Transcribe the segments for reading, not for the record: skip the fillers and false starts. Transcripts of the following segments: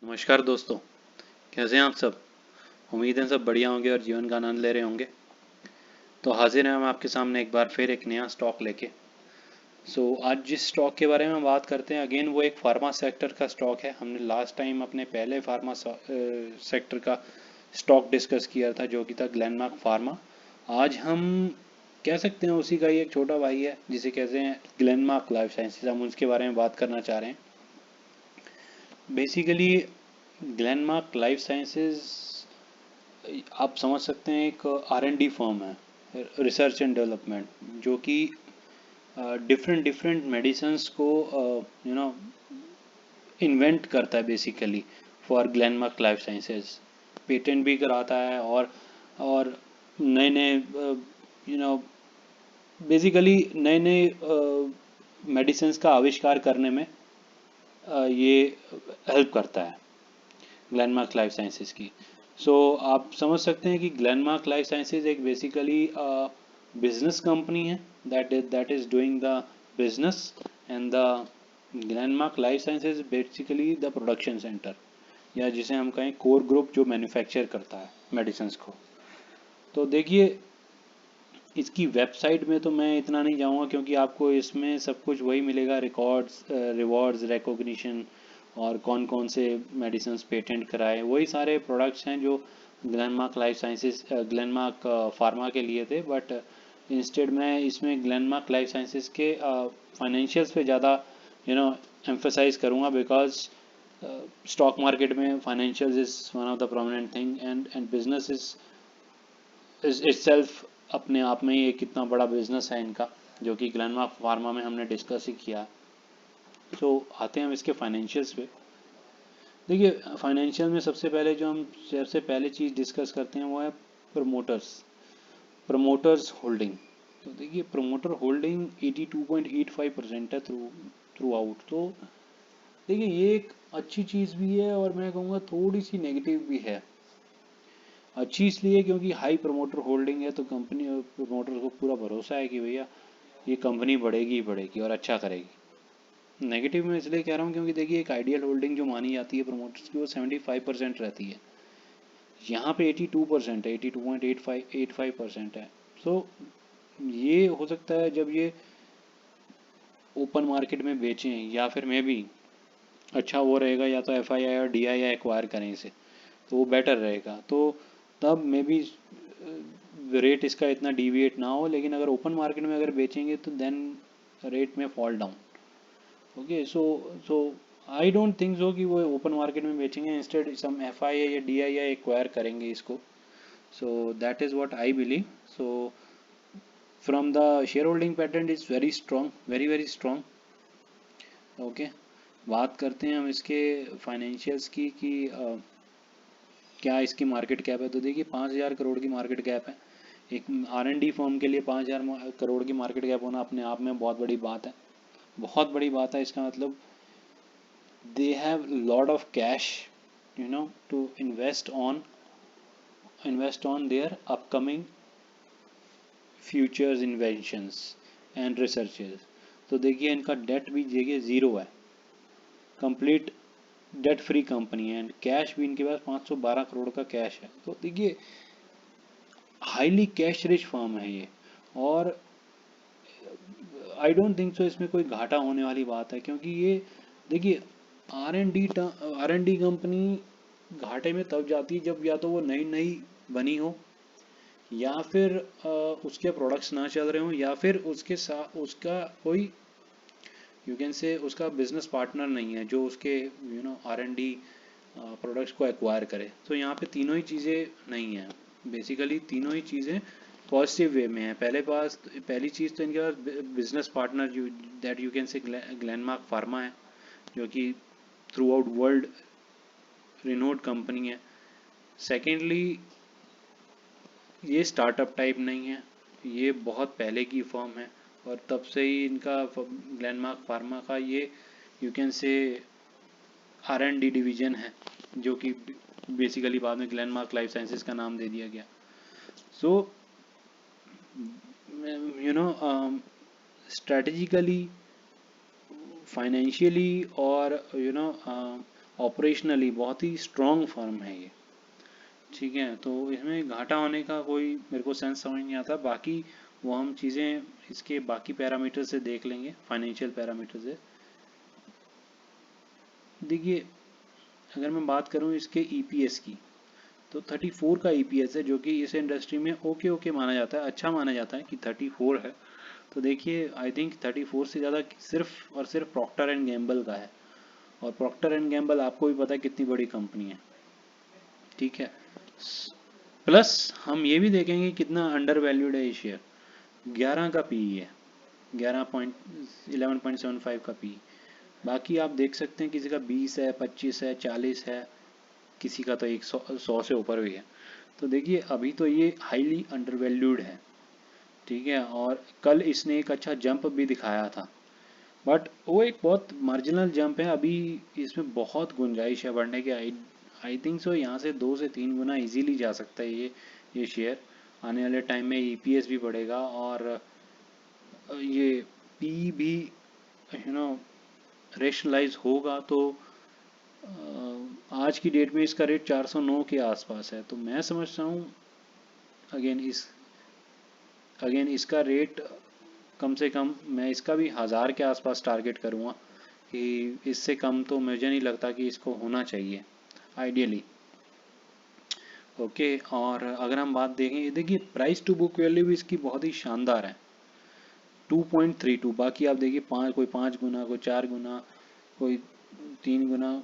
नमस्कार दोस्तों। कैसे हैं आप सब। उम्मीद है सब बढ़िया होंगे और जीवन का आनंद ले रहे होंगे। तो हाजिर हैं हम आपके सामने एक बार फिर एक नया स्टॉक लेके। आज जिस स्टॉक के बारे में बात करते हैं अगेन वो एक फार्मा सेक्टर का स्टॉक है। हमने लास्ट टाइम अपने पहले फार्मा सेक्टर का स्टॉक डिस्कस किया था जो कि था ग्लेनमार्क फार्मा। आज हम कह सकते हैं उसी का ही एक छोटा भाई है जिसे कहते हैं ग्लेनमार्क लाइफ साइंसेज। हम उसके बारे में बात करना चाह रहे हैं। बेसिकली ग्लेनमार्क लाइफ साइंसेज आप समझ सकते हैं एक R&D फर्म है, रिसर्च एंड डेवलपमेंट, जो कि डिफरेंट डिफरेंट मेडिसिन्स को इन्वेंट करता है basically for Glenmark life sciences. Patent भी कराता है और नए नए बेसिकली नए नए मेडिसिन्स का आविष्कार करने में ये हेल्प करता है ग्लेनमार्क लाइफ साइंसेज की। आप समझ सकते हैं कि ग्लेनमार्क लाइफ साइंसेज एक बेसिकली बिजनेस कंपनी है that is doing the business, and the Glenmark life sciences basically the production centre, या जिसे हम कहें कोर ग्रुप जो मैन्युफैक्चर करता है मेडिसिन को। तो देखिए इसकी वेबसाइट में तो मैं इतना नहीं जाऊंगा क्योंकि आपको इसमें सब कुछ वही मिलेगा, रिकॉर्ड्स, रिवॉर्ड्स, रिकॉग्निशन और कौन कौन से मेडिसिन पेटेंट कराए, वही सारे प्रोडक्ट्स हैं जो Glenmark life sciences Glenmark pharma के लिए थे। बट इंस्टेड मैं इसमें ग्लेनमार्क लाइफ साइंसेज के फाइनेंशियल्स पे ज़्यादा एम्फेसाइज करूँगा, बिकॉज स्टॉक मार्केट में financials is one of the prominent thing, and business is itself अपने आप में ही एक कितना बड़ा बिजनेस है इनका, जो कि ग्लेनमार्क फार्मा में हमने डिस्कस ही किया। आते हैं हम इसके फाइनेंशियल्स पे। देखिए फाइनेंशियल में सबसे पहले जो हम सबसे पहले चीज़ डिस्कस करते हैं वो है प्रमोटर्स प्रमोटर्स होल्डिंग। तो देखिए प्रमोटर होल्डिंग 82.85% है थ्रू आउट। तो देखिए ये एक अच्छी चीज़ भी है और मैं कहूँगा थोड़ी सी नेगेटिव भी है। अच्छी इसलिए क्योंकि हाई प्रमोटर होल्डिंग है तो कंपनी प्रमोटर को पूरा भरोसा है कि भैया ये कंपनी बढ़ेगी ही बढ़ेगी और अच्छा करेगी। नेगेटिव में इसलिए कह रहा हूँ क्योंकि देखिए एक आइडियल होल्डिंग जो मानी जाती है प्रमोटर्स की वो 75% रहती है। यहाँ पे 82% है, 82.85% है। सो ये हो सकता है जब ये ओपन मार्केट में बेचें या फिर मे भी अच्छा वो रहेगा या तो FII और DII एक्वायर करें इसे, तो वो बेटर रहेगा। तो तब मे बी रेट इसका इतना डिविएट ना हो, लेकिन अगर ओपन मार्केट में अगर बेचेंगे तो देन रेट में fall down. Okay, so I don't think so कि वो ओपन मार्केट में बेचेंगे, इंस्टेड सम FII या DII एक्वायर करेंगे इसको। So that is what I believe. So from the share holding pattern is very strong, very very strong. Okay, बात करते हैं हम इसके फाइनेंशियल्स की कि क्या इसकी मार्केट कैप है। तो देखिए 5,000 करोड़ की मार्केट कैप है। एक R&D फर्म के लिए 5,000 करोड़ की मार्केट कैप होना अपने आप में बहुत बड़ी बात है, बहुत बड़ी बात है। इसका मतलब they have lot of cash to invest on their upcoming futures inventions and researches. तो देखिए इनका डेट भी देखिए ज़ीरो है, कंप्लीट डेट फ्री कंपनी है, एंड कैश भी इनके पास 512 करोड़ का कैश है। तो देखिए हाईली कैश रिच फर्म है ये। और आई डोंट थिंक सो इसमें कोई घाटा होने वाली बात है, क्योंकि ये देखिए आर एन डी कंपनी घाटे में तब जाती है जब या तो वो नई नई बनी हो, या फिर उसके प्रोडक्ट्स ना चल रहे हों, या फिर उसके साथ उसका कोई यू कैन से उसका बिजनेस पार्टनर नहीं है जो उसके R&D प्रोडक्ट्स को एक्वायर करे। तो यहाँ पे तीनों ही चीज़ें नहीं हैं, बेसिकली तीनों ही चीज़ें पॉजिटिव वे में है। पहली चीज़ तो इनके पास business partner that you can say Glenmark pharma है, जो कि throughout world renowned company है। सेकेंडली ये स्टार्टअप टाइप नहीं है, ये बहुत पहले की फर्म है और तब से ही इनका ग्लेनमार्क फार्मा का ये यू कैन से R&D डिवीजन है, जो कि बेसिकली बाद में ग्लेनमार्क लाइफ साइंसेज का नाम दे दिया गया। So you know strategically, financially और ऑपरेशनली बहुत ही स्ट्रॉन्ग फर्म है ये, ठीक है। तो इसमें घाटा होने का कोई मेरे को सेंस समझ नहीं आता। बाकी वो हम चीज़ें इसके बाकी पैरामीटर से देख लेंगे, फाइनेंशियल पैरामीटर से। देखिए, अगर मैं बात करूं इसके ईपीएस की, तो 34 का ईपीएस है, जो कि इस इंडस्ट्री में ओके ओके माना जाता है, अच्छा माना जाता है कि 34 है। तो देखिए, आई थिंक 34 से ज़्यादा सिर्फ और सिर्फ प्रॉक्टर एंड गैम्बल का है, और प्रॉक्टर एंड गैम्बल आपको भी पता है कितनी बड़ी कंपनी है, ठीक है। प्लस हम ये भी देखेंगे कितना अंडर वैल्यूड है ये शेयर। 11 का पी है, 11.75 का पी। बाकी आप देख सकते हैं किसी का 20 है, 25 है, 40 है, किसी का तो 100 से ऊपर भी है। तो देखिए, अभी तो ये हाईली अंडर वैल्यूड है, ठीक है। और कल इसने एक अच्छा जंप भी दिखाया था, बट वो एक बहुत मार्जिनल जंप है। अभी इसमें बहुत गुंजाइश है बढ़ने की। आई थिंक सो यहाँ से 2 से 3 गुना इजीली जा सकता है ये शेयर। आने वाले टाइम में ईपीएस भी बढ़ेगा, और ये पी भी रेशनलाइज होगा। तो आज की डेट में इसका रेट 409 के आसपास है। तो मैं समझता हूँ अगेन इसका रेट कम से कम, मैं इसका भी 1000 के आसपास टारगेट करूँगा, कि इससे कम तो मुझे नहीं लगता कि इसको होना चाहिए आइडियली। ओके, और अगर हम बात देखें, देखिए प्राइस टू बुक वैल्यू भी इसकी बहुत ही शानदार है, 2.32। बाकी आप देखिए, कोई 5 गुना, कोई 4 गुना, कोई 3 गुना,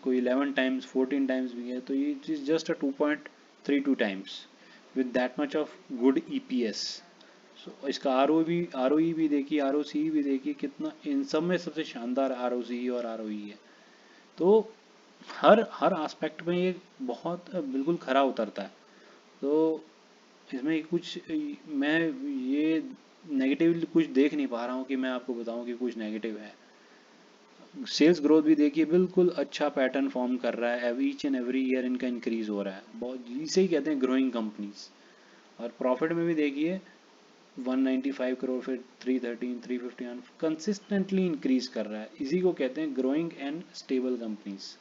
कोई 11 टाइम्स, 14 टाइम्स भी है। तो ये is just a 2.32 times with that much of good EPS. So इसका आरओई भी देखिए, आरओसी भी देखिए, कितना इन सब में सबसे शानदार आरओसी और आरओई है। तो हर हर एस्पेक्ट में ये बहुत बिल्कुल खरा उतरता है। तो इसमें कुछ मैं ये नेगेटिव कुछ देख नहीं पा रहा हूँ कि मैं आपको बताऊँ कि कुछ नेगेटिव है। सेल्स ग्रोथ भी देखिए बिल्कुल अच्छा पैटर्न फॉर्म कर रहा है, ईच एंड एवरी ईयर इनका इंक्रीज हो रहा है, बहुत इसे ही कहते हैं ग्रोइंग कंपनीज। और प्रॉफिट में भी देखिए 195 करोड़, फिर 313, 351 कंसिस्टेंटली इंक्रीज कर रहा है। इसी को कहते हैं growing and stable companies.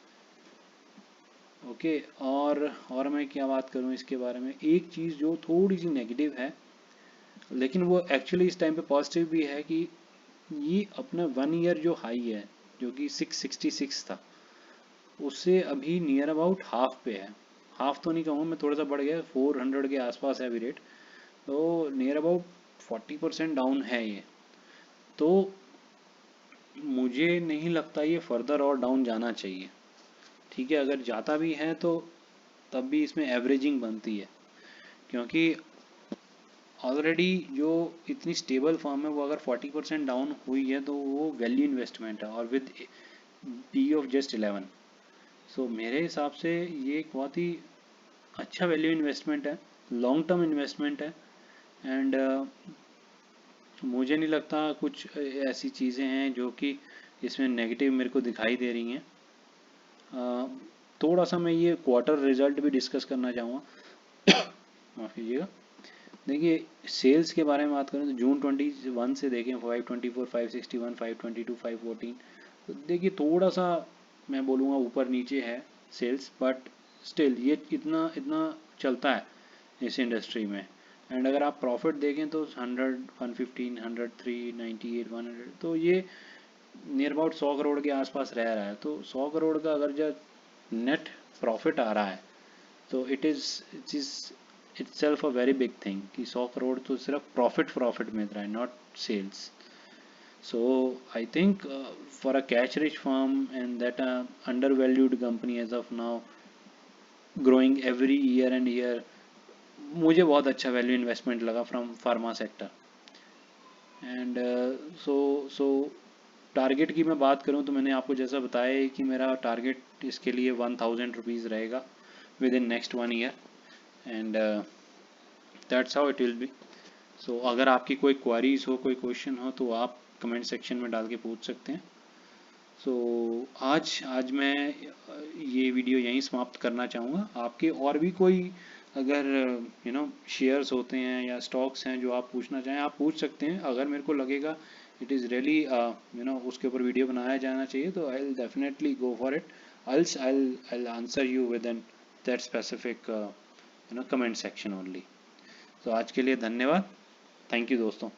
Okay, और मैं क्या बात करूं इसके बारे में, एक चीज़ जो थोड़ी सी नेगेटिव है, लेकिन वो एक्चुअली इस टाइम पे पॉजिटिव भी है, कि ये अपना 1 ईयर जो हाई है, जो कि 666 था, उससे अभी नियर अबाउट हाफ पे है। हाफ तो नहीं कहूँगा मैं, थोड़ा सा बढ़ गया, 400 के आसपास है अभी रेट। तो नियर अबाउट 40% डाउन है ये। तो मुझे नहीं लगता ये फर्दर और डाउन जाना चाहिए, ठीक है। अगर जाता भी है तो तब भी इसमें एवरेजिंग बनती है, क्योंकि ऑलरेडी जो इतनी स्टेबल फर्म है, वो अगर 40% डाउन हुई है तो वो वैल्यू इन्वेस्टमेंट है, और विद पी ऑफ जस्ट 11। सो मेरे हिसाब से ये एक बहुत ही अच्छा वैल्यू इन्वेस्टमेंट है, लॉन्ग टर्म इन्वेस्टमेंट है। एंड मुझे नहीं लगता कुछ ऐसी चीज़ें हैं जो कि इसमें नेगेटिव मेरे को दिखाई दे रही हैं। थोड़ा सा मैं ये क्वार्टर रिजल्ट भी डिस्कस करना चाहूँगा, माफ़ कीजिएगा। देखिए, सेल्स के बारे में बात करें तो जून 21 से देखें 524, 561, 522, 514। तो देखिए थोड़ा सा मैं बोलूँगा ऊपर नीचे है सेल्स, बट स्टिल ये इतना इतना चलता है इस इंडस्ट्री में। एंड अगर आप प्रॉफिट देखें तो 100, 115, 103, 98, 100, तो ये नियर अबाउट 100 करोड़ के आसपास रह रहा है। तो 100 करोड़ का अगर जब नेट प्रॉफिट आ रहा है, तो it is itself a very big thing, कि 100 करोड़ तो सिर्फ प्रॉफिट मिल रहा है, not sales. So I think for a cash rich firm and that under valued company as of now, growing every year and year, मुझे बहुत अच्छा value investment लगा from pharma sector. And so target की मैं बात करूं तो मैंने आपको जैसा बताया है कि मेरा टारगेट इसके लिए 1000 रुपीज़ रहेगा within next 1 year, and that's how it will be. So अगर आपकी कोई क्वारीज हो, कोई क्वेश्चन हो, तो आप कमेंट सेक्शन में डाल के पूछ सकते हैं। सो आज मैं ये वीडियो यहीं समाप्त करना चाहूँगा। आपके और भी कोई अगर शेयर्स होते हैं या स्टॉक्स हैं जो आप पूछना चाहें, आप पूछ सकते हैं। अगर मेरे को लगेगा इट इज़ रियली उसके ऊपर वीडियो बनाया जाना चाहिए, तो I will definitely go for it. Else I'll answer you within that specific comment section only. तो आज के लिए धन्यवाद। थैंक यू दोस्तों।